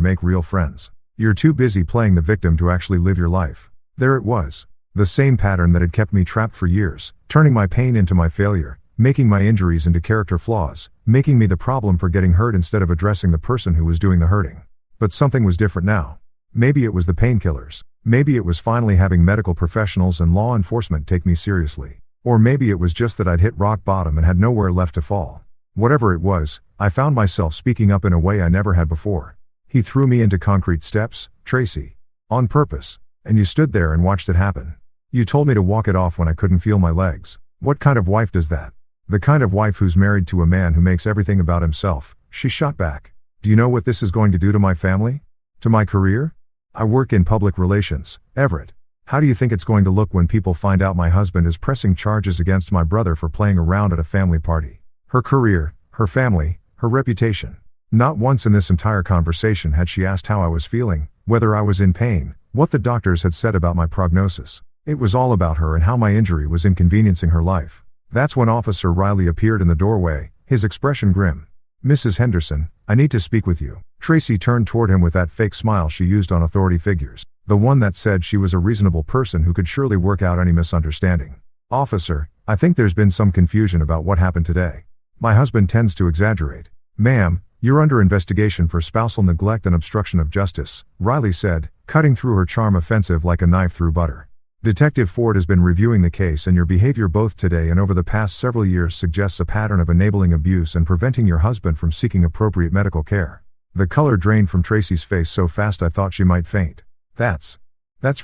make real friends. You're too busy playing the victim to actually live your life. There it was. The same pattern that had kept me trapped for years, turning my pain into my failure, making my injuries into character flaws, making me the problem for getting hurt instead of addressing the person who was doing the hurting. But something was different now. Maybe it was the painkillers. Maybe it was finally having medical professionals and law enforcement take me seriously. Or maybe it was just that I'd hit rock bottom and had nowhere left to fall. Whatever it was, I found myself speaking up in a way I never had before. He threw me into concrete steps, Tracy. On purpose. And you stood there and watched it happen. You told me to walk it off when I couldn't feel my legs. What kind of wife does that? The kind of wife who's married to a man who makes everything about himself, she shot back. Do you know what this is going to do to my family? To my career? I work in public relations, Everett. How do you think it's going to look when people find out my husband is pressing charges against my brother for playing around at a family party? Her career, her family, her reputation. Not once in this entire conversation had she asked how I was feeling, whether I was in pain, what the doctors had said about my prognosis. It was all about her and how my injury was inconveniencing her life. That's when Officer Riley appeared in the doorway, his expression grim. Mrs. Henderson, I need to speak with you. Tracy turned toward him with that fake smile she used on authority figures. The one that said she was a reasonable person who could surely work out any misunderstanding. Officer, I think there's been some confusion about what happened today. My husband tends to exaggerate. Ma'am, you're under investigation for spousal neglect and obstruction of justice, Riley said, cutting through her charm offensive like a knife through butter. Detective Ford has been reviewing the case and your behavior both today and over the past several years suggests a pattern of enabling abuse and preventing your husband from seeking appropriate medical care. The color drained from Tracy's face so fast I thought she might faint. That's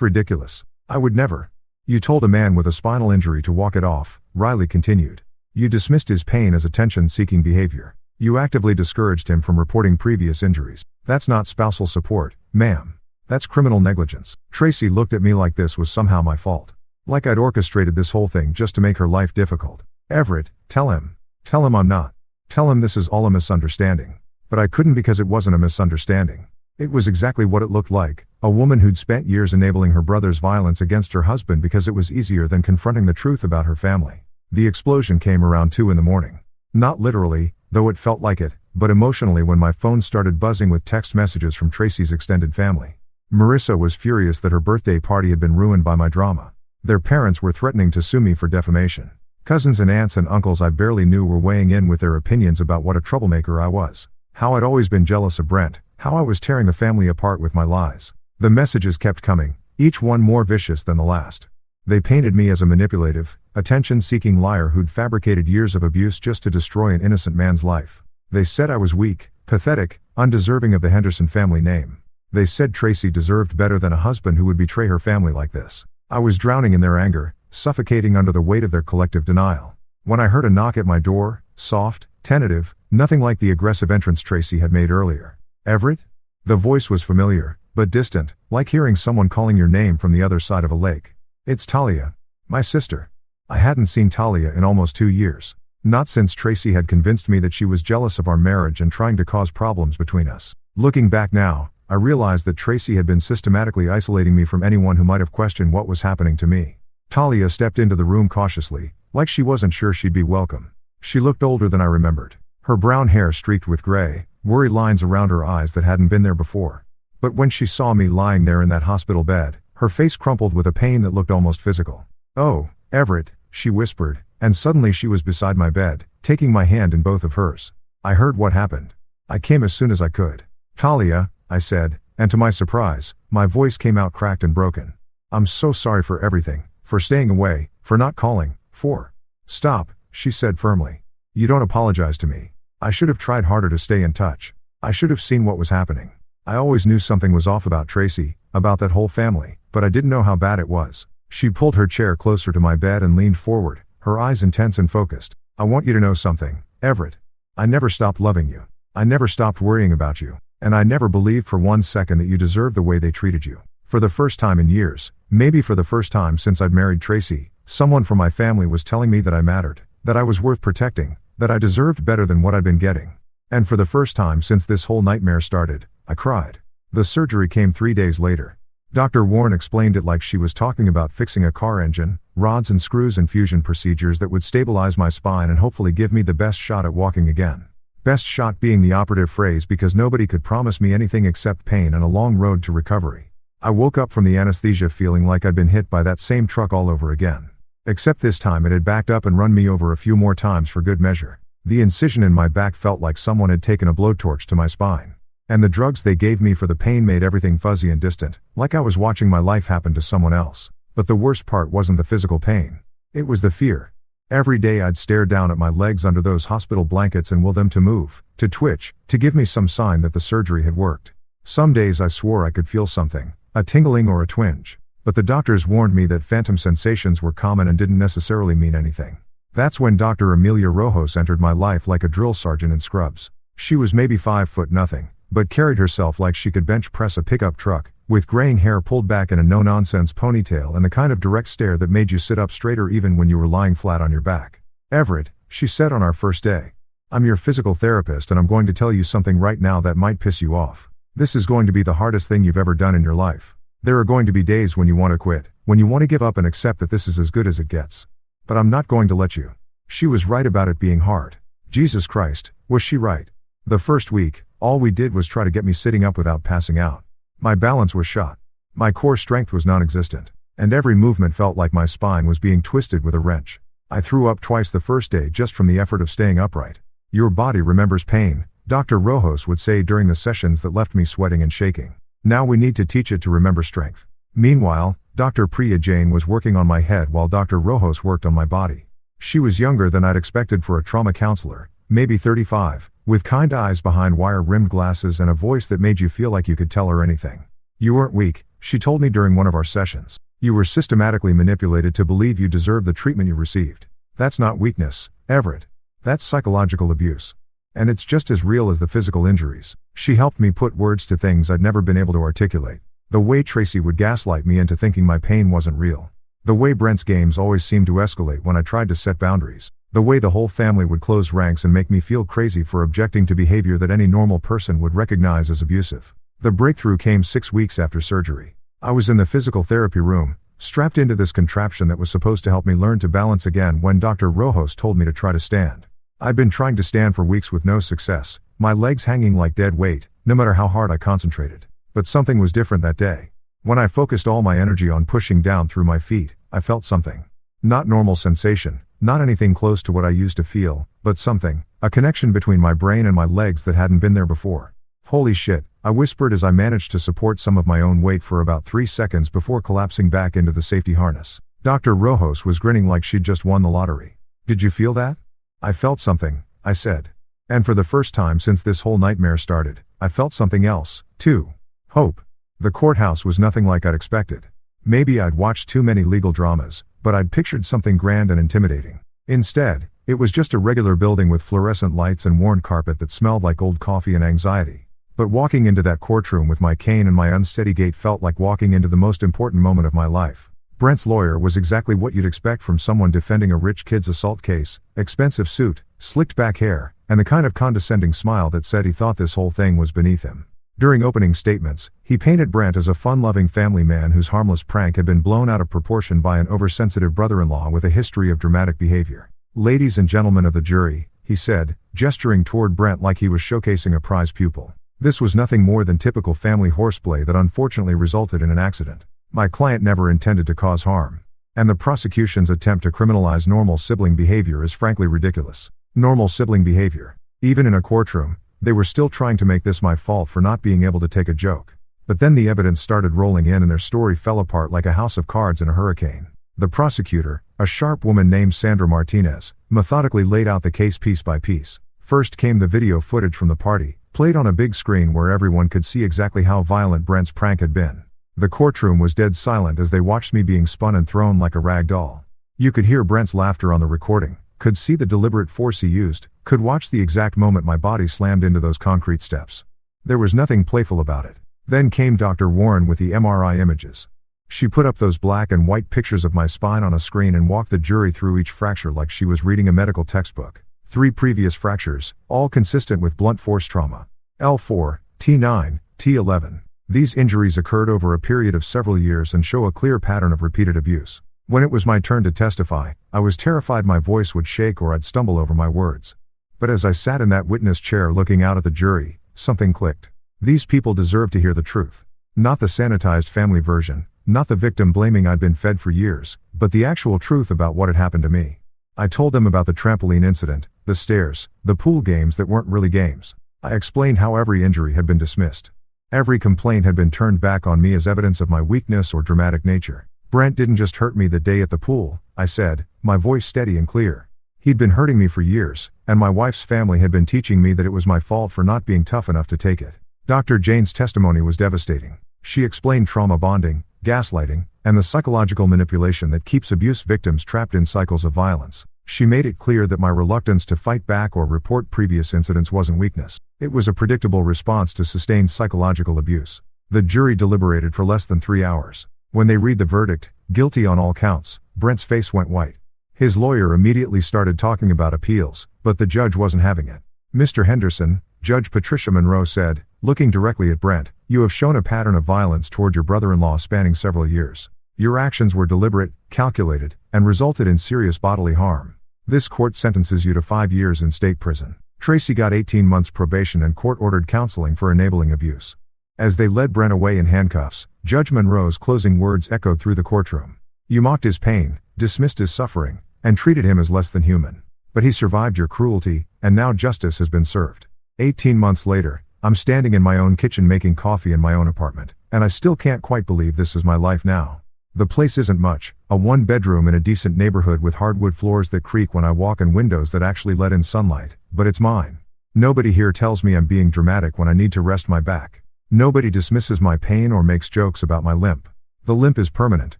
ridiculous. I would never. You told a man with a spinal injury to walk it off, Riley continued. You dismissed his pain as attention-seeking behavior. You actively discouraged him from reporting previous injuries. That's not spousal support, ma'am. That's criminal negligence. Tracy looked at me like this was somehow my fault. Like I'd orchestrated this whole thing just to make her life difficult. Everett, tell him. Tell him I'm not. Tell him this is all a misunderstanding. But I couldn't because it wasn't a misunderstanding. It was exactly what it looked like, a woman who'd spent years enabling her brother's violence against her husband because it was easier than confronting the truth about her family. The explosion came around 2 a.m. Not literally, though it felt like it, but emotionally when my phone started buzzing with text messages from Tracy's extended family. Marissa was furious that her birthday party had been ruined by my drama. Their parents were threatening to sue me for defamation. Cousins and aunts and uncles I barely knew were weighing in with their opinions about what a troublemaker I was. How I'd always been jealous of Brent, how I was tearing the family apart with my lies. The messages kept coming, each one more vicious than the last. They painted me as a manipulative, attention-seeking liar who'd fabricated years of abuse just to destroy an innocent man's life. They said I was weak, pathetic, undeserving of the Henderson family name. They said Tracy deserved better than a husband who would betray her family like this. I was drowning in their anger, suffocating under the weight of their collective denial. When I heard a knock at my door, soft, tentative, nothing like the aggressive entrance Tracy had made earlier. Everett? The voice was familiar, but distant, like hearing someone calling your name from the other side of a lake. It's Talia. My sister. I hadn't seen Talia in almost 2 years. Not since Tracy had convinced me that she was jealous of our marriage and trying to cause problems between us. Looking back now, I realized that Tracy had been systematically isolating me from anyone who might have questioned what was happening to me. Talia stepped into the room cautiously, like she wasn't sure she'd be welcome. She looked older than I remembered. Her brown hair streaked with gray, worried lines around her eyes that hadn't been there before. But when she saw me lying there in that hospital bed, her face crumpled with a pain that looked almost physical. "Oh, Everett," she whispered, and suddenly she was beside my bed, taking my hand in both of hers. I heard what happened. I came as soon as I could. "Talia," I said, and to my surprise, my voice came out cracked and broken. "I'm so sorry for everything, for staying away, for not calling, for..." "Stop," she said firmly. "You don't apologize to me. I should have tried harder to stay in touch. I should have seen what was happening. I always knew something was off about Tracy, about that whole family, but I didn't know how bad it was." She pulled her chair closer to my bed and leaned forward, her eyes intense and focused. "I want you to know something, Everett. I never stopped loving you. I never stopped worrying about you. And I never believed for 1 second that you deserved the way they treated you. For the first time in years, maybe for the first time since I'd married Tracy, someone from my family was telling me that I mattered, that I was worth protecting, that I deserved better than what I'd been getting. And for the first time since this whole nightmare started, I cried. The surgery came 3 days later. Dr. Warren explained it like she was talking about fixing a car engine, rods and screws and fusion procedures that would stabilize my spine and hopefully give me the best shot at walking again. Best shot being the operative phrase because nobody could promise me anything except pain and a long road to recovery. I woke up from the anesthesia feeling like I'd been hit by that same truck all over again. Except this time it had backed up and run me over a few more times for good measure. The incision in my back felt like someone had taken a blowtorch to my spine. And the drugs they gave me for the pain made everything fuzzy and distant, like I was watching my life happen to someone else. But the worst part wasn't the physical pain. It was the fear. Every day I'd stare down at my legs under those hospital blankets and will them to move, to twitch, to give me some sign that the surgery had worked. Some days I swore I could feel something, a tingling or a twinge. But the doctors warned me that phantom sensations were common and didn't necessarily mean anything. That's when Dr. Amelia Rojos entered my life like a drill sergeant in scrubs. She was maybe 5'0", but carried herself like she could bench press a pickup truck, with graying hair pulled back in a no-nonsense ponytail and the kind of direct stare that made you sit up straighter even when you were lying flat on your back. "Everett," she said on our first day, "I'm your physical therapist and I'm going to tell you something right now that might piss you off. This is going to be the hardest thing you've ever done in your life. There are going to be days when you want to quit, when you want to give up and accept that this is as good as it gets. But I'm not going to let you." She was right about it being hard. Jesus Christ, was she right? The first week, all we did was try to get me sitting up without passing out. My balance was shot. My core strength was non-existent. And every movement felt like my spine was being twisted with a wrench. I threw up twice the first day just from the effort of staying upright. "Your body remembers pain," Dr. Rojos would say during the sessions that left me sweating and shaking. "Now we need to teach it to remember strength." Meanwhile, Dr. Priya Jain was working on my head while Dr. Rojos worked on my body. She was younger than I'd expected for a trauma counselor, maybe 35, with kind eyes behind wire-rimmed glasses and a voice that made you feel like you could tell her anything. "You weren't weak," she told me during one of our sessions. "You were systematically manipulated to believe you deserved the treatment you received. That's not weakness, Everett. That's psychological abuse. And it's just as real as the physical injuries." She helped me put words to things I'd never been able to articulate. The way Tracy would gaslight me into thinking my pain wasn't real. The way Brent's games always seemed to escalate when I tried to set boundaries. The way the whole family would close ranks and make me feel crazy for objecting to behavior that any normal person would recognize as abusive. The breakthrough came 6 weeks after surgery. I was in the physical therapy room, strapped into this contraption that was supposed to help me learn to balance again when Dr. Rojos told me to try to stand. I'd been trying to stand for weeks with no success, my legs hanging like dead weight, no matter how hard I concentrated. But something was different that day. When I focused all my energy on pushing down through my feet, I felt something. Not normal sensation, not anything close to what I used to feel, but something, a connection between my brain and my legs that hadn't been there before. "Holy shit," I whispered as I managed to support some of my own weight for about 3 seconds before collapsing back into the safety harness. Dr. Rojos was grinning like she'd just won the lottery. "Did you feel that?" "I felt something," I said. And for the first time since this whole nightmare started, I felt something else, too. Hope. The courthouse was nothing like I'd expected. Maybe I'd watched too many legal dramas, but I'd pictured something grand and intimidating. Instead, it was just a regular building with fluorescent lights and worn carpet that smelled like old coffee and anxiety. But walking into that courtroom with my cane and my unsteady gait felt like walking into the most important moment of my life. Brent's lawyer was exactly what you'd expect from someone defending a rich kid's assault case: expensive suit, slicked back hair, and the kind of condescending smile that said he thought this whole thing was beneath him. During opening statements, he painted Brent as a fun-loving family man whose harmless prank had been blown out of proportion by an oversensitive brother-in-law with a history of dramatic behavior. "Ladies and gentlemen of the jury," he said, gesturing toward Brent like he was showcasing a prize pupil. "This was nothing more than typical family horseplay that unfortunately resulted in an accident. My client never intended to cause harm. And the prosecution's attempt to criminalize normal sibling behavior is frankly ridiculous. Normal sibling behavior. Even in a courtroom, they were still trying to make this my fault for not being able to take a joke. But then the evidence started rolling in and their story fell apart like a house of cards in a hurricane. The prosecutor, a sharp woman named Sandra Martinez, methodically laid out the case piece by piece. First came the video footage from the party, played on a big screen where everyone could see exactly how violent Brent's prank had been. The courtroom was dead silent as they watched me being spun and thrown like a rag doll. You could hear Brent's laughter on the recording, could see the deliberate force he used, Could watch the exact moment my body slammed into those concrete steps. There was nothing playful about it. Then came Dr. Warren with the MRI images. She put up those black and white pictures of my spine on a screen and walked the jury through each fracture like she was reading a medical textbook. 3 previous fractures, all consistent with blunt force trauma. L4, T9, T11. These injuries occurred over a period of several years and show a clear pattern of repeated abuse. When it was my turn to testify, I was terrified my voice would shake or I'd stumble over my words. But as I sat in that witness chair looking out at the jury, something clicked. These people deserve to hear the truth. Not the sanitized family version, not the victim blaming I'd been fed for years, but the actual truth about what had happened to me. I told them about the trampoline incident, the stairs, the pool games that weren't really games. I explained how every injury had been dismissed. Every complaint had been turned back on me as evidence of my weakness or dramatic nature. Brent didn't just hurt me the day at the pool, I said, my voice steady and clear. He'd been hurting me for years, and my wife's family had been teaching me that it was my fault for not being tough enough to take it. Dr. Jane's testimony was devastating. She explained trauma bonding, gaslighting, and the psychological manipulation that keeps abuse victims trapped in cycles of violence. She made it clear that my reluctance to fight back or report previous incidents wasn't weakness. It was a predictable response to sustained psychological abuse. The jury deliberated for less than 3 hours. When they read the verdict, guilty on all counts, Brent's face went white. His lawyer immediately started talking about appeals, but the judge wasn't having it. Mr. Henderson, Judge Patricia Monroe said, looking directly at Brent, you have shown a pattern of violence toward your brother-in-law spanning several years. Your actions were deliberate, calculated, and resulted in serious bodily harm. This court sentences you to 5 years in state prison. Tracy got 18 months probation and court-ordered counseling for enabling abuse. As they led Brent away in handcuffs, Judge Monroe's closing words echoed through the courtroom. You mocked his pain, dismissed his suffering, and treated him as less than human. But he survived your cruelty, and now justice has been served. 18 months later, I'm standing in my own kitchen making coffee in my own apartment, and I still can't quite believe this is my life now. The place isn't much, a 1-bedroom in a decent neighborhood with hardwood floors that creak when I walk and windows that actually let in sunlight, but it's mine. Nobody here tells me I'm being dramatic when I need to rest my back. Nobody dismisses my pain or makes jokes about my limp. The limp is permanent,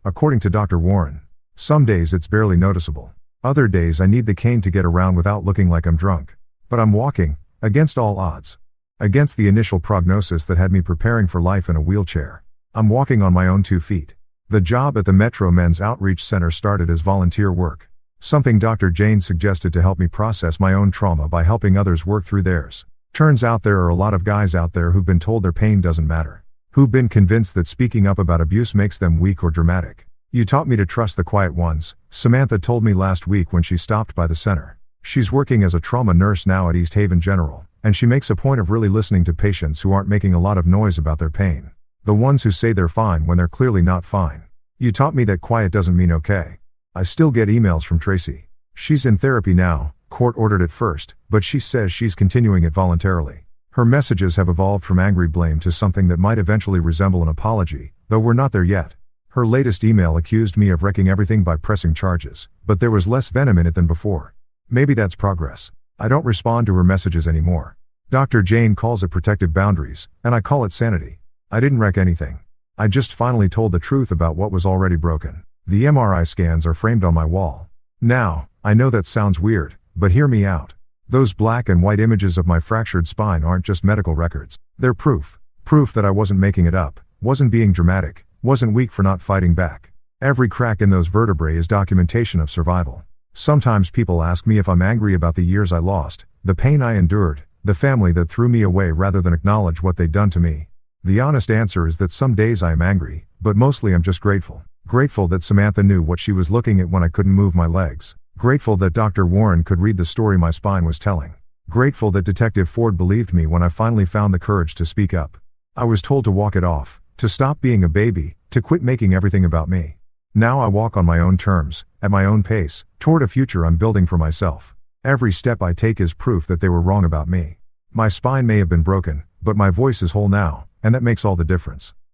according to Dr. Warren. Some days it's barely noticeable. Other days I need the cane to get around without looking like I'm drunk. But I'm walking, against all odds. Against the initial prognosis that had me preparing for life in a wheelchair. I'm walking on my own 2 feet. The job at the Metro Men's Outreach Center started as volunteer work. Something Dr. Jane suggested to help me process my own trauma by helping others work through theirs. Turns out there are a lot of guys out there who've been told their pain doesn't matter. Who've been convinced that speaking up about abuse makes them weak or dramatic. You taught me to trust the quiet ones, Samantha told me last week when she stopped by the center. She's working as a trauma nurse now at East Haven General, and she makes a point of really listening to patients who aren't making a lot of noise about their pain. The ones who say they're fine when they're clearly not fine. You taught me that quiet doesn't mean okay. I still get emails from Tracy. She's in therapy now, court ordered at first, but she says she's continuing it voluntarily. Her messages have evolved from angry blame to something that might eventually resemble an apology, though we're not there yet. Her latest email accused me of wrecking everything by pressing charges, but there was less venom in it than before. Maybe that's progress. I don't respond to her messages anymore. Dr. Jane calls it protective boundaries, and I call it sanity. I didn't wreck anything. I just finally told the truth about what was already broken. The MRI scans are framed on my wall. Now, I know that sounds weird, but hear me out. Those black and white images of my fractured spine aren't just medical records. They're proof. Proof that I wasn't making it up, wasn't being dramatic, wasn't weak for not fighting back. Every crack in those vertebrae is documentation of survival. Sometimes people ask me if I'm angry about the years I lost, the pain I endured, the family that threw me away rather than acknowledge what they'd done to me. The honest answer is that some days I am angry, but mostly I'm just grateful. Grateful that Samantha knew what she was looking at when I couldn't move my legs. Grateful that Dr. Warren could read the story my spine was telling. Grateful that Detective Ford believed me when I finally found the courage to speak up. I was told to walk it off, to stop being a baby, to quit making everything about me. Now I walk on my own terms, at my own pace, toward a future I'm building for myself. Every step I take is proof that they were wrong about me. My spine may have been broken, but my voice is whole now, and that makes all the difference.